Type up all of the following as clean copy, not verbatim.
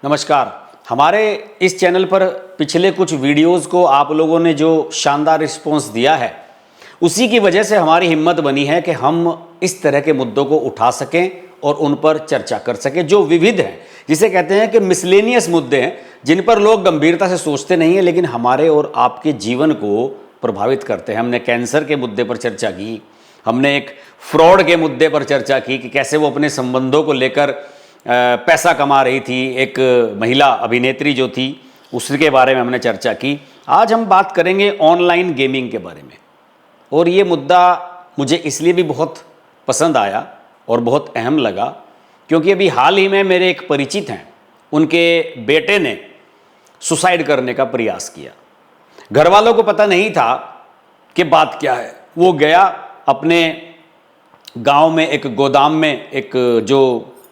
नमस्कार। हमारे इस चैनल पर पिछले कुछ वीडियोस को आप लोगों ने जो शानदार रिस्पॉन्स दिया है, उसी की वजह से हमारी हिम्मत बनी है कि हम इस तरह के मुद्दों को उठा सकें और उन पर चर्चा कर सकें जो विविध हैं, जिसे कहते हैं कि मिसलेनियस मुद्दे हैं, जिन पर लोग गंभीरता से सोचते नहीं हैं लेकिन हमारे और आपके जीवन को प्रभावित करते हैं। हमने कैंसर के मुद्दे पर चर्चा की, हमने एक फ्रॉड के मुद्दे पर चर्चा की कि कैसे वो अपने संबंधों को लेकर पैसा कमा रही थी, एक महिला अभिनेत्री जो थी उसके बारे में हमने चर्चा की। आज हम बात करेंगे ऑनलाइन गेमिंग के बारे में, और ये मुद्दा मुझे इसलिए भी बहुत पसंद आया और बहुत अहम लगा क्योंकि अभी हाल ही में मेरे एक परिचित हैं, उनके बेटे ने सुसाइड करने का प्रयास किया। घर वालों को पता नहीं था कि बात क्या है। वो गया अपने गांव में एक गोदाम में एक जो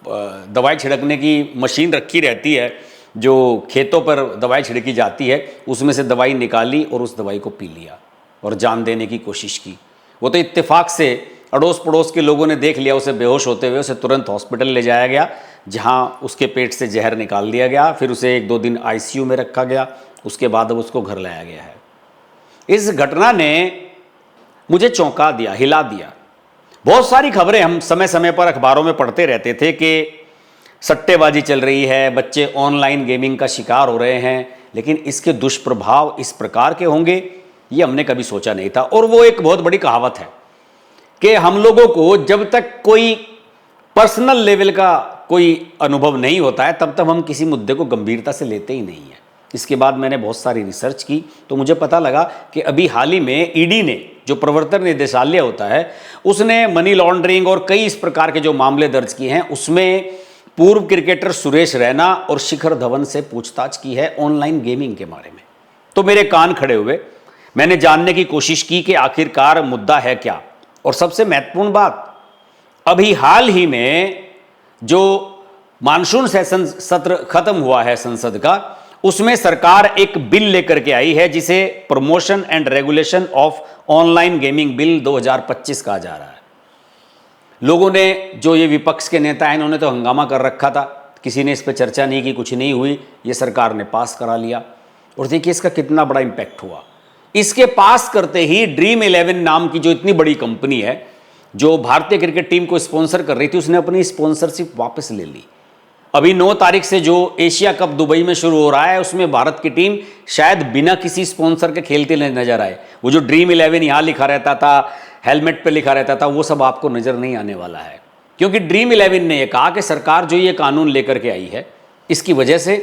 दवाई छिड़कने की मशीन रखी रहती है, जो खेतों पर दवाई छिड़की जाती है, उसमें से दवाई निकाली और उस दवाई को पी लिया और जान देने की कोशिश की। वो तो इत्तेफाक से अड़ोस पड़ोस के लोगों ने देख लिया उसे बेहोश होते हुए। उसे तुरंत हॉस्पिटल ले जाया गया, जहां उसके पेट से जहर निकाल दिया गया। फिर उसे 1-2 दिन आईसीयू में रखा गया, उसके बाद अब उसको घर लाया गया है। इस घटना ने मुझे चौंका दिया, हिला दिया। बहुत सारी खबरें हम समय समय पर अखबारों में पढ़ते रहते थे कि सट्टेबाजी चल रही है, बच्चे ऑनलाइन गेमिंग का शिकार हो रहे हैं, लेकिन इसके दुष्प्रभाव इस प्रकार के होंगे ये हमने कभी सोचा नहीं था। और वो एक बहुत बड़ी कहावत है कि हम लोगों को जब तक कोई पर्सनल लेवल का कोई अनुभव नहीं होता है तब तक हम किसी मुद्दे को गंभीरता से लेते ही नहीं है। इसके बाद मैंने बहुत सारी रिसर्च की तो मुझे पता लगा कि अभी हाल ही में ईडी ने, जो प्रवर्तन निदेशालय होता है, उसने मनी लॉन्ड्रिंग और कई इस प्रकार के जो मामले दर्ज किए हैं, उसमें पूर्व क्रिकेटर सुरेश रैना और शिखर धवन से पूछताछ की है ऑनलाइन गेमिंग के बारे में। तो मेरे कान खड़े हुए, मैंने जानने की कोशिश की कि आखिरकार मुद्दा है क्या। और सबसे महत्वपूर्ण बात, अभी हाल ही में जो मानसून सेशन सत्र खत्म हुआ है संसद का, उसमें सरकार एक बिल लेकर के आई है जिसे promotion and regulation of online gaming bill 2025 कहा जा रहा है। लोगों ने, जो ये विपक्ष के नेता हैं, इन्होंने तो हंगामा कर रखा था, किसी ने इस पर चर्चा नहीं की, कुछ नहीं हुई, ये सरकार ने पास करा लिया। और देखिए इसका कितना बड़ा इंपैक्ट हुआ। इसके पास करते ही ड्रीम 11 नाम की जो इतनी बड़ी कंपनी है, जो भारतीय क्रिकेट टीम को स्पॉन्सर कर रही थी, उसने अपनी स्पॉन्सरशिप वापस ले ली। अभी 9 तारीख से जो एशिया कप दुबई में शुरू हो रहा है, उसमें भारत की टीम शायद बिना किसी स्पॉन्सर के खेलते नजर आए। वो जो ड्रीम 11 यहाँ लिखा रहता था, हेलमेट पे लिखा रहता था, वो सब आपको नजर नहीं आने वाला है, क्योंकि ड्रीम 11 ने यह कहा कि सरकार जो ये कानून लेकर के आई है, इसकी वजह से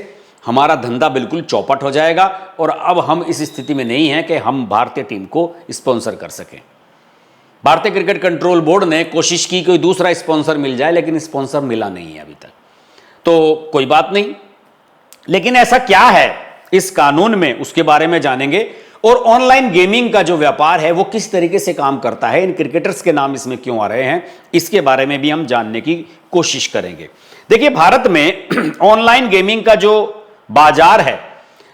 हमारा धंधा बिल्कुल चौपट हो जाएगा और अब हम इस स्थिति में नहीं हैं कि हम भारतीय टीम को स्पॉन्सर कर सकें। भारतीय क्रिकेट कंट्रोल बोर्ड ने कोशिश की कोई दूसरा स्पॉन्सर मिल जाए, लेकिन स्पॉन्सर मिला नहीं है अभी तक। तो कोई बात नहीं, लेकिन ऐसा क्या है इस कानून में, उसके बारे में जानेंगे। और ऑनलाइन गेमिंग का जो व्यापार है वो किस तरीके से काम करता है, इन क्रिकेटर्स के नाम इसमें क्यों आ रहे हैं, इसके बारे में भी हम जानने की कोशिश करेंगे। देखिए, भारत में ऑनलाइन गेमिंग का जो बाजार है,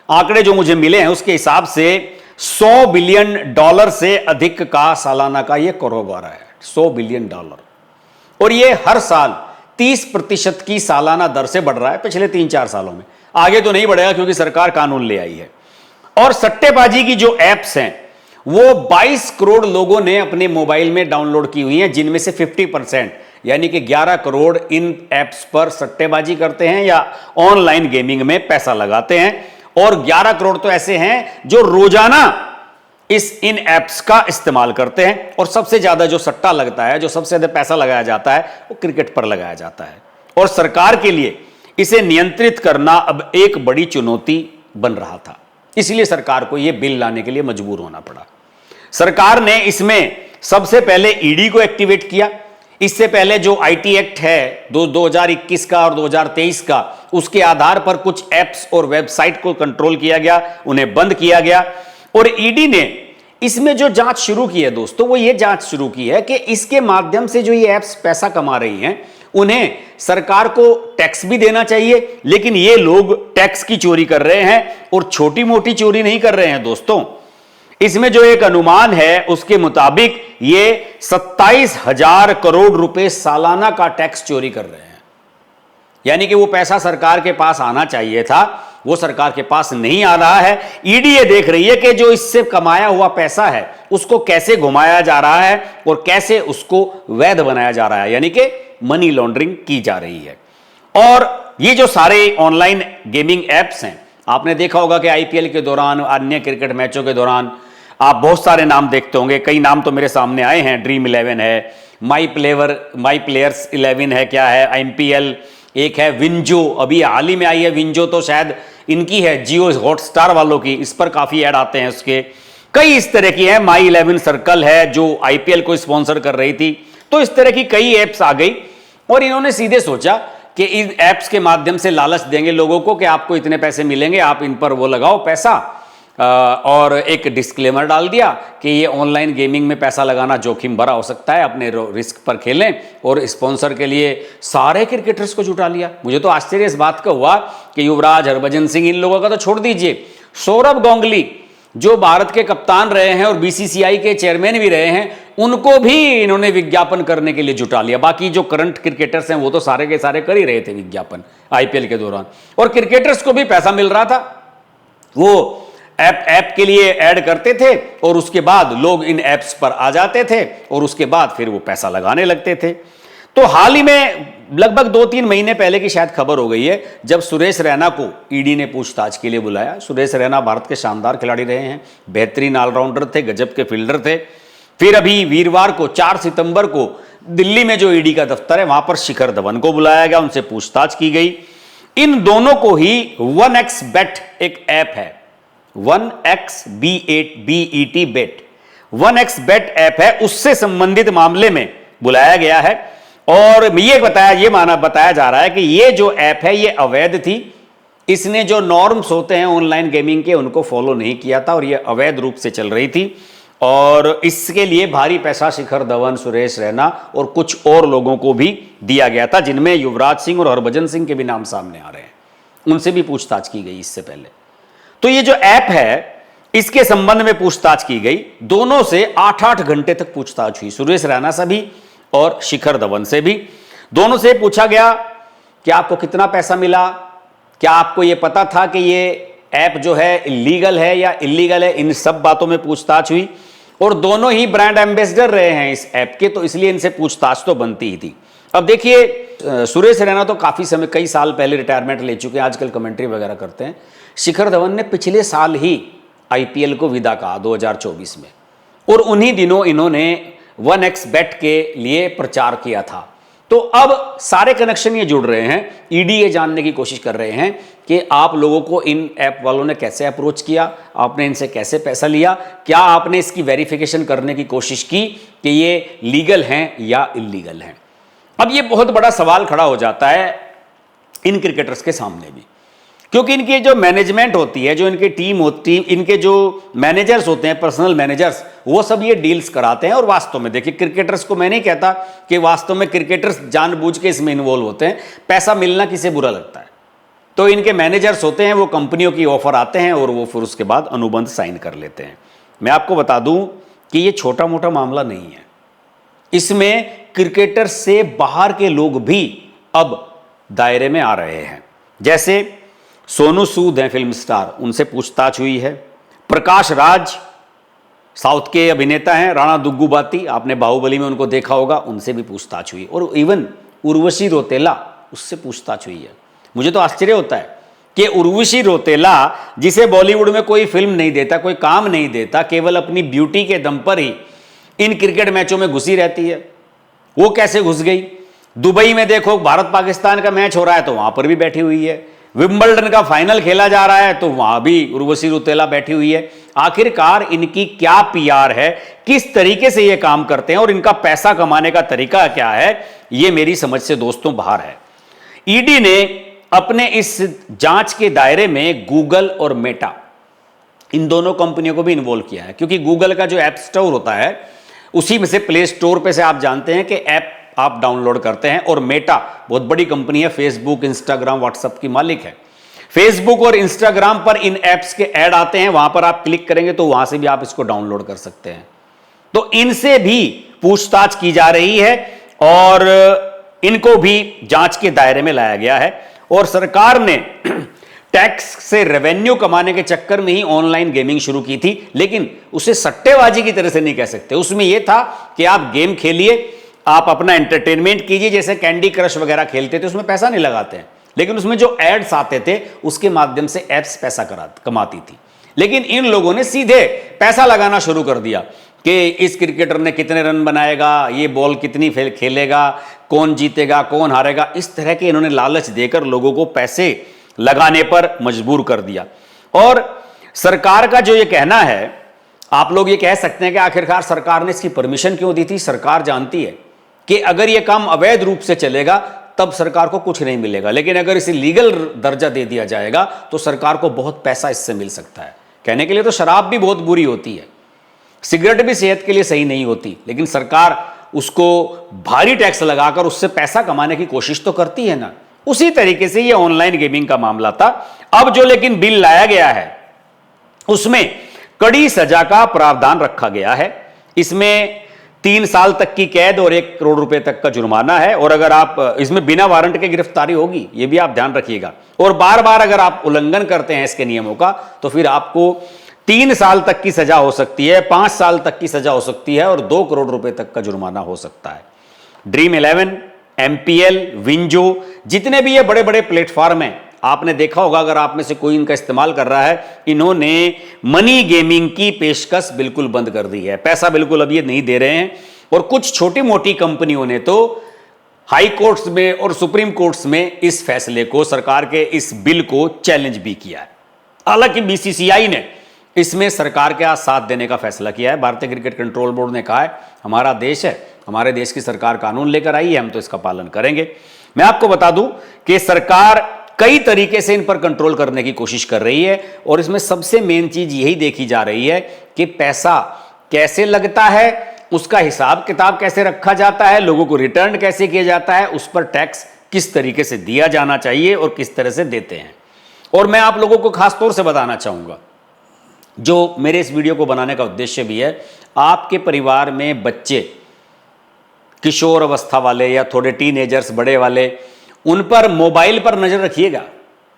आंकड़े जो मुझे मिले हैं उसके हिसाब से $100 बिलियन से अधिक का सालाना का ये कारोबार है। $100 बिलियन। और ये हर साल 30% की सालाना दर से बढ़ रहा है पिछले 3-4 सालों में। आगे तो नहीं बढ़ेगा क्योंकि सरकार कानून ले आई है। और सट्टेबाजी की जो एप्स हैं वो 22 करोड़ लोगों ने अपने मोबाइल में डाउनलोड की हुई हैं, जिनमें से 50% यानी कि 11 करोड़ इन एप्स पर सट्टेबाजी करते हैं या ऑनलाइन गेमिंग में पैसा लगाते हैं। और 11 करोड़ तो ऐसे हैं जो रोजाना इन एप्स का इस्तेमाल करते हैं। और सबसे ज्यादा जो सट्टा लगता है, जो सबसे ज्यादा पैसा लगाया जाता है, वो क्रिकेट पर लगाया जाता है। और सरकार के लिए इसे नियंत्रित करना अब एक बड़ी चुनौती बन रहा था, इसलिए सरकार को यह बिल लाने के लिए मजबूर होना पड़ा। सरकार ने इसमें सबसे पहले ईडी को एक्टिवेट किया। इससे पहले जो आईटी एक्ट है 2021 का और 2023 का, उसके आधार पर कुछ एप्स और वेबसाइट को कंट्रोल किया गया, उन्हें बंद किया गया। और ईडी ने इसमें जो जांच शुरू की है दोस्तों, वो ये जांच शुरू की है कि इसके माध्यम से जो ये एप्स पैसा कमा रही हैं उन्हें सरकार को टैक्स भी देना चाहिए, लेकिन ये लोग टैक्स की चोरी कर रहे हैं और छोटी मोटी चोरी नहीं कर रहे हैं दोस्तों। इसमें जो एक अनुमान है उसके मुताबिक ये 27,000 करोड़ रुपए सालाना का टैक्स चोरी कर रहे हैं। यानी कि वो पैसा सरकार के पास आना चाहिए था, वो सरकार के पास नहीं आ रहा है। ईडी ये देख रही है कि जो इससे कमाया हुआ पैसा है उसको कैसे घुमाया जा रहा है और कैसे उसको वैध बनाया जा रहा है, यानी कि मनी लॉन्ड्रिंग की जा रही है। और ये जो सारे ऑनलाइन गेमिंग एप्स हैं, आपने देखा होगा कि आईपीएल के दौरान, अन्य क्रिकेट मैचों के दौरान आप बहुत सारे नाम देखते होंगे। कई नाम तो मेरे सामने आए हैं, ड्रीम 11 है, माई प्लेयर्स 11 है, क्या है, एमपीएल एक है, विंजो अभी हाल ही में आई है। विंजो तो शायद इनकी है, जियो हॉटस्टार वालों की, इस पर काफी ऐड आते हैं उसके। कई इस तरह की है, माई 11 सर्कल है जो आईपीएल को स्पॉन्सर कर रही थी। तो इस तरह की कई एप्स आ गई और इन्होंने सीधे सोचा कि इन एप्स के माध्यम से लालच देंगे लोगों को कि आपको इतने पैसे मिलेंगे, आप इन पर वो लगाओ पैसा। और एक डिस्क्लेमर डाल दिया कि ये ऑनलाइन गेमिंग में पैसा लगाना जोखिम भरा हो सकता है, अपने रिस्क पर खेलें। और स्पॉन्सर के लिए सारे क्रिकेटर्स को जुटा लिया। मुझे तो आश्चर्य इस बात का हुआ कि युवराज, हरभजन सिंह, इन लोगों का तो छोड़ दीजिए, सौरभ गांगुली जो भारत के कप्तान रहे हैं और बीसीसीआई के चेयरमैन भी रहे हैं, उनको भी इन्होंने विज्ञापन करने के लिए जुटा लिया। बाकी जो करंट क्रिकेटर्स हैं वो तो सारे के सारे कर ही रहे थे विज्ञापन आईपीएल के दौरान, और क्रिकेटर्स को भी पैसा मिल रहा था। वो ऐप के लिए ऐड करते थे और उसके बाद लोग इन ऐप्स पर आ जाते थे और उसके बाद फिर वो पैसा लगाने लगते थे। तो हाल ही में लगभग 2-3 महीने पहले की शायद खबर हो गई है, जब सुरेश रैना को ईडी ने पूछताछ के लिए बुलाया। सुरेश रैना भारत के शानदार खिलाड़ी रहे हैं, बेहतरीन ऑलराउंडर थे, गजब के फील्डर थे। फिर अभी वीरवार को 4 सितंबर को दिल्ली में जो ईडी का दफ्तर है वहां पर शिखर धवन को बुलाया गया, उनसे पूछताछ की गई। इन दोनों को ही 1xBet एक ऐप है, 1xBet बेट 1xBet ऐप है, उससे संबंधित मामले में बुलाया गया है। और ये बताया जा रहा है कि ये जो ऐप है ये अवैध थी। इसने जो नॉर्म्स होते हैं ऑनलाइन गेमिंग के उनको फॉलो नहीं किया था और ये अवैध रूप से चल रही थी। और इसके लिए भारी पैसा शिखर धवन, सुरेश रैना और कुछ और लोगों को भी दिया गया था, जिनमें युवराज सिंह और हरभजन सिंह के भी नाम सामने आ रहे हैं। उनसे भी पूछताछ की गई इससे पहले। तो ये जो ऐप है इसके संबंध में पूछताछ की गई। दोनों से 8-8 घंटे तक पूछताछ हुई, सुरेश रैना से भी और शिखर धवन से भी। दोनों से पूछा गया कि आपको कितना पैसा मिला, क्या आपको यह पता था कि ये ऐप जो है लीगल है या इलीगल है, इन सब बातों में पूछताछ हुई। और दोनों ही ब्रांड एम्बेसडर रहे हैं इस ऐप के, तो इसलिए इनसे पूछताछ तो बनती ही थी। अब देखिए, सुरेश रैना तो काफी समय, कई साल पहले रिटायरमेंट ले चुके हैं, आजकल कमेंट्री वगैरह करते हैं। शिखर धवन ने पिछले साल ही आईपीएल को विदा कहा 2024 में, और उन्हीं दिनों इन्होंने 1xBet के लिए प्रचार किया था। तो अब सारे कनेक्शन ये जुड़ रहे हैं। ईडी ये जानने की कोशिश कर रहे हैं कि आप लोगों को इन ऐप वालों ने कैसे अप्रोच किया, आपने इनसे कैसे पैसा लिया, क्या आपने इसकी वेरिफिकेशन करने की कोशिश की कि ये लीगल हैं या इलीगल हैं। अब ये बहुत बड़ा सवाल खड़ा हो जाता है इन क्रिकेटर्स के सामने भी, क्योंकि इनकी जो मैनेजमेंट होती है, जो इनकी टीम होती है, इनके जो मैनेजर्स होते हैं, पर्सनल मैनेजर्स, वो सब ये डील्स कराते हैं। और वास्तव में देखिए, क्रिकेटर्स को मैं नहीं कहता कि वास्तव में क्रिकेटर्स जानबूझ के इसमें इन्वॉल्व होते हैं, पैसा मिलना किसे बुरा लगता है। तो इनके मैनेजर्स होते हैं, वो कंपनियों की ऑफर आते हैं और वो फिर उसके बाद अनुबंध साइन कर लेते हैं। मैं आपको बता दूं कि ये छोटा मोटा मामला नहीं है, इसमें क्रिकेटर से बाहर के लोग भी अब दायरे में आ रहे हैं। जैसे सोनू सूद हैं फिल्म स्टार, उनसे पूछताछ हुई है। प्रकाश राज साउथ के अभिनेता हैं, राणा दुग्गुबाती, आपने बाहुबली में उनको देखा होगा, उनसे भी पूछताछ हुई। और इवन उर्वशी रौतेला, उससे पूछताछ हुई है। मुझे तो आश्चर्य होता है कि उर्वशी रौतेला, जिसे बॉलीवुड में कोई फिल्म नहीं देता, कोई काम नहीं देता, केवल अपनी ब्यूटी के दम पर ही इन क्रिकेट मैचों में घुसी रहती है, वो कैसे घुस गई। दुबई में देखो, भारत पाकिस्तान का मैच हो रहा है तो वहां पर भी बैठी हुई है। विंबलडन का फाइनल खेला जा रहा है तो वहां भी उर्वशी रौतेला बैठी हुई है। आखिरकार इनकी क्या पीआर है, किस तरीके से ये काम करते हैं और इनका पैसा कमाने का तरीका क्या है, ये मेरी समझ से दोस्तों बाहर है। ईडी ने अपने इस जांच के दायरे में गूगल और मेटा, इन दोनों कंपनियों को भी इन्वॉल्व किया है, क्योंकि गूगल का जो ऐप स्टोर होता है उसी में से प्ले स्टोर पे से आप जानते हैं कि ऐप आप डाउनलोड करते हैं। और मेटा बहुत बड़ी कंपनी है, फेसबुक, इंस्टाग्राम, व्हाट्सएप की मालिक है। फेसबुक और इंस्टाग्राम पर इन एप्स के ऐड आते हैं, वहां पर आप क्लिक करेंगे तो वहां से भी आप इसको डाउनलोड कर सकते हैं। तो इनसे भी पूछताछ की जा रही है और इनको भी जांच के दायरे में लाया गया है। और सरकार ने टैक्स से रेवेन्यू कमाने के चक्कर में ही ऑनलाइन गेमिंग शुरू की थी, लेकिन उसे सट्टेबाजी की तरह से नहीं कह सकते। उसमें यह था कि आप गेम खेलिए, आप अपना एंटरटेनमेंट कीजिए, जैसे कैंडी क्रश वगैरह खेलते थे, उसमें पैसा नहीं लगाते हैं, लेकिन उसमें जो एड्स आते थे उसके माध्यम से एप्स पैसा कमाती थी। लेकिन इन लोगों ने सीधे पैसा लगाना शुरू कर दिया कि इस क्रिकेटर ने कितने रन बनाएगा, ये बॉल कितनी खेलेगा, कौन जीतेगा, कौन हारेगा। इस तरह के इन्होंने लालच देकर लोगों को पैसे लगाने पर मजबूर कर दिया। और सरकार का जो ये कहना है, आप लोग ये कह सकते हैं कि आखिरकार सरकार ने इसकी परमिशन क्यों दी थी। सरकार जानती है कि अगर ये काम अवैध रूप से चलेगा तब सरकार को कुछ नहीं मिलेगा, लेकिन अगर इसे लीगल दर्जा दे दिया जाएगा तो सरकार को बहुत पैसा इससे मिल सकता है। कहने के लिए तो शराब भी बहुत बुरी होती है, सिगरेट भी सेहत के लिए सही नहीं होती, लेकिन सरकार उसको भारी टैक्स लगाकर उससे पैसा कमाने की कोशिश तो करती है ना। उसी तरीके से ये ऑनलाइन गेमिंग का मामला था। अब जो लेकिन बिल लाया गया है उसमें कड़ी सजा का प्रावधान रखा गया है। इसमें 3 साल तक की कैद और 1 करोड़ रुपए तक का जुर्माना है। और अगर आप इसमें बिना वारंट के गिरफ्तारी होगी, यह भी आप ध्यान रखिएगा। और बार बार अगर आप उल्लंघन करते हैं इसके नियमों का तो फिर आपको 3 साल तक की सजा हो सकती है, 5 साल तक की सजा हो सकती है और 2 करोड़ रुपए तक का जुर्माना हो सकता है। ड्रीम 11, MPL, विंजो, जितने भी ये बड़े बड़े प्लेटफॉर्म हैं, आपने देखा होगा, अगर आप में से कोई इनका इस्तेमाल कर रहा है, इन्होंने मनी गेमिंग की पेशकश बिल्कुल बंद कर दी है। पैसा बिल्कुल अब ये नहीं दे रहे हैं। और कुछ छोटी मोटी कंपनियों ने तो हाई कोर्ट्स में और सुप्रीम कोर्ट्स में इस फैसले को, सरकार के इस बिल को चैलेंज भी किया है। हालांकि BCCI ने इसमें सरकार के साथ देने का फैसला किया है। भारतीय क्रिकेट कंट्रोल बोर्ड ने कहा है हमारा देश है, हमारे देश की सरकार कानून लेकर आई है, हम तो इसका पालन करेंगे। मैं आपको बता दूं कि सरकार कई तरीके से इन पर कंट्रोल करने की कोशिश कर रही है और इसमें सबसे मेन चीज यही देखी जा रही है कि पैसा कैसे लगता है, उसका हिसाब किताब कैसे रखा जाता है, लोगों को रिटर्न कैसे किया जाता है, उस पर टैक्स किस तरीके से दिया जाना चाहिए और किस तरह से देते हैं। और मैं आप लोगों को खास तौर से बताना चाहूंगा, जो मेरे इस वीडियो को बनाने का उद्देश्य भी है, आपके परिवार में बच्चे किशोर अवस्था वाले या थोड़े टीनेजर्स, बड़े वाले, उन पर मोबाइल पर नजर रखिएगा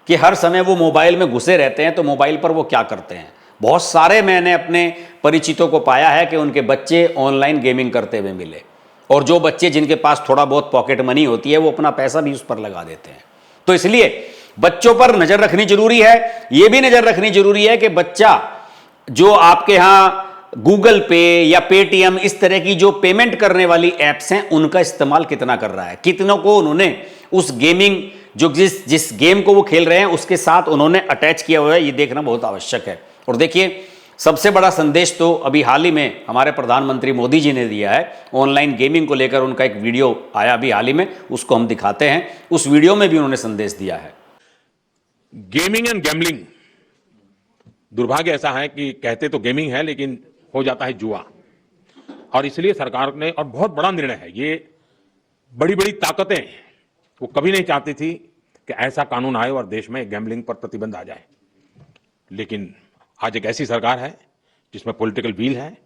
कि हर समय वो मोबाइल में घुसे रहते हैं, तो मोबाइल पर वो क्या करते हैं। बहुत सारे मैंने अपने परिचितों को पाया है कि उनके बच्चे ऑनलाइन गेमिंग करते हुए मिले। और जो बच्चे जिनके पास थोड़ा बहुत पॉकेट मनी होती है वो अपना पैसा भी उस पर लगा देते हैं। तो इसलिए बच्चों पर नजर रखनी जरूरी है। यह भी नजर रखनी जरूरी है कि बच्चा जो आपके यहां गूगल पे या पेटीएम, इस तरह की जो पेमेंट करने वाली एप्स हैं, उनका इस्तेमाल कितना कर रहा है, कितनों को उन्होंने उस गेमिंग, जो जिस गेम को वो खेल रहे हैं उसके साथ उन्होंने अटैच किया हुआ है, ये देखना बहुत आवश्यक है। और देखिए, सबसे बड़ा संदेश तो अभी हाल ही में हमारे प्रधानमंत्री मोदी जी ने दिया है। ऑनलाइन गेमिंग को लेकर उनका एक वीडियो आया अभी हाल ही में, उसको हम दिखाते हैं। उस वीडियो में भी उन्होंने संदेश दिया है। गेमिंग एंड गैम्बलिंग, दुर्भाग्य ऐसा है कि कहते तो गेमिंग है लेकिन हो जाता है जुआ। और इसलिए सरकार ने, और बहुत बड़ा निर्णय है ये, बड़ी बड़ी ताकतें वो कभी नहीं चाहती थी कि ऐसा कानून आए और देश में गैम्बलिंग पर प्रतिबंध आ जाए। लेकिन आज एक ऐसी सरकार है जिसमें पॉलिटिकल व्हील है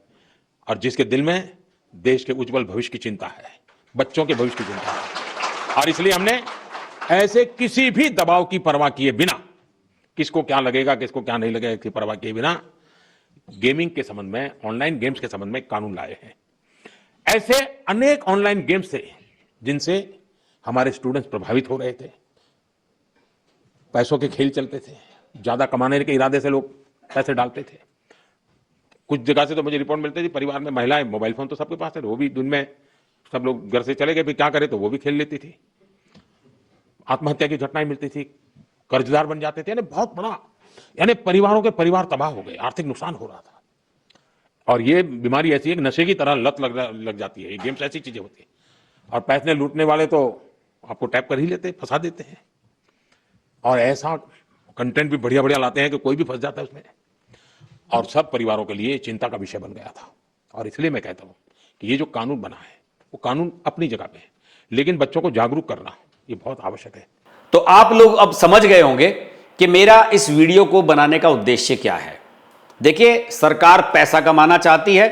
और जिसके दिल में देश के उज्जवल भविष्य की चिंता है, बच्चों के भविष्य की चिंता है। और इसलिए हमने ऐसे किसी भी दबाव की परवाह किए बिना, किसको क्या लगेगा, किसको क्या नहीं लगेगा, इसकी परवाह किए बिना गेमिंग के संबंध में, ऑनलाइन गेम्स के संबंध में कानून लाए हैं। ऐसे अनेक ऑनलाइन गेम्स थे जिनसे हमारे स्टूडेंट्स प्रभावित हो रहे थे। पैसों के खेल चलते थे, ज्यादा कमाने के इरादे से लोग पैसे डालते थे। कुछ जगह से तो मुझे रिपोर्ट मिलती थी, परिवार में महिलाएं, मोबाइल फोन तो सबके पास थे, वो भी दिन में सब लोग घर से चले गए, फिर क्या करे, तो वो भी खेल लेती थी। आत्महत्या की घटनाएं मिलती थी, कर्जदार बन जाते थे। यानी बहुत बड़ा, यानी परिवारों के परिवार तबाह हो गए, आर्थिक नुकसान हो रहा था। और ये बीमारी ऐसी है कि नशे की तरह लत लग जाती है। ये गेम्स ऐसी चीजें होती है और पैसे लूटने वाले तो आपको टैप कर ही लेते, फंसा देते हैं। और ऐसा कंटेंट भी बढ़िया बढ़िया लाते हैं कि कोई भी फंस जाता है उसमें। और सब परिवारों के लिए चिंता का विषय बन गया था। और इसलिए मैं कहता हूं कि ये जो कानून बना है वो कानून अपनी जगह पे है, लेकिन बच्चों को जागरूक करना ये बहुत आवश्यक है। तो आप लोग अब समझ गए होंगे कि मेरा इस वीडियो को बनाने का उद्देश्य क्या है। देखिए, सरकार पैसा कमाना चाहती है,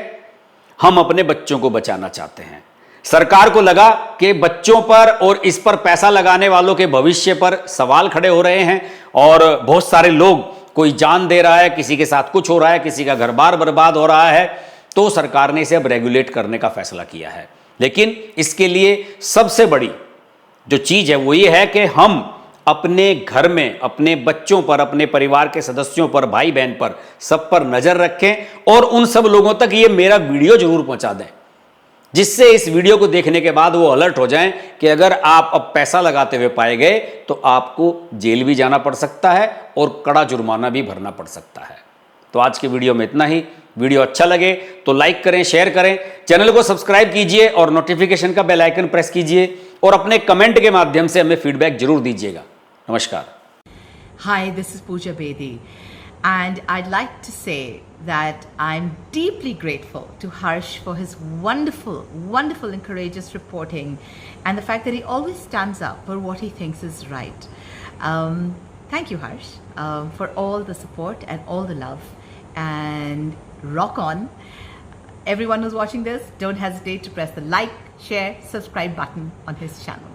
हम अपने बच्चों को बचाना चाहते हैं। सरकार को लगा कि बच्चों पर और इस पर पैसा लगाने वालों के भविष्य पर सवाल खड़े हो रहे हैं और बहुत सारे लोग, कोई जान दे रहा है, किसी के साथ कुछ हो रहा है, किसी का घर बार बर्बाद हो रहा है, तो सरकार ने इसे अब रेगुलेट करने का फैसला किया है। लेकिन इसके लिए सबसे बड़ी जो चीज है वो ये है कि हम अपने घर में अपने बच्चों पर, अपने परिवार के सदस्यों पर, भाई बहन पर, सब पर नजर रखें और उन सब लोगों तक ये मेरा वीडियो जरूर पहुंचा दें, जिससे इस वीडियो को देखने के बाद वो अलर्ट हो जाएं कि अगर आप अब पैसा लगाते हुए पाए गए तो आपको जेल भी जाना पड़ सकता है और कड़ा जुर्माना भी भरना पड़ सकता है। तो आज के वीडियो में इतना ही। वीडियो अच्छा लगे तो लाइक करें, शेयर करें, चैनल को सब्सक्राइब कीजिए और नोटिफिकेशन का बेल आइकन प्रेस कीजिए और अपने कमेंट के माध्यम से हमें फीडबैक जरूर दीजिएगा। नमस्कार। Hi, this is Pooja Bedi, and I'd like to say that I'm deeply grateful to Harsh for his wonderful, wonderful and courageous reporting and the fact that he always stands up for what he thinks is right. Thank you, Harsh, for all the support and all the love, and rock on. Everyone who's watching this, don't hesitate to press the like, share, subscribe button on his channel.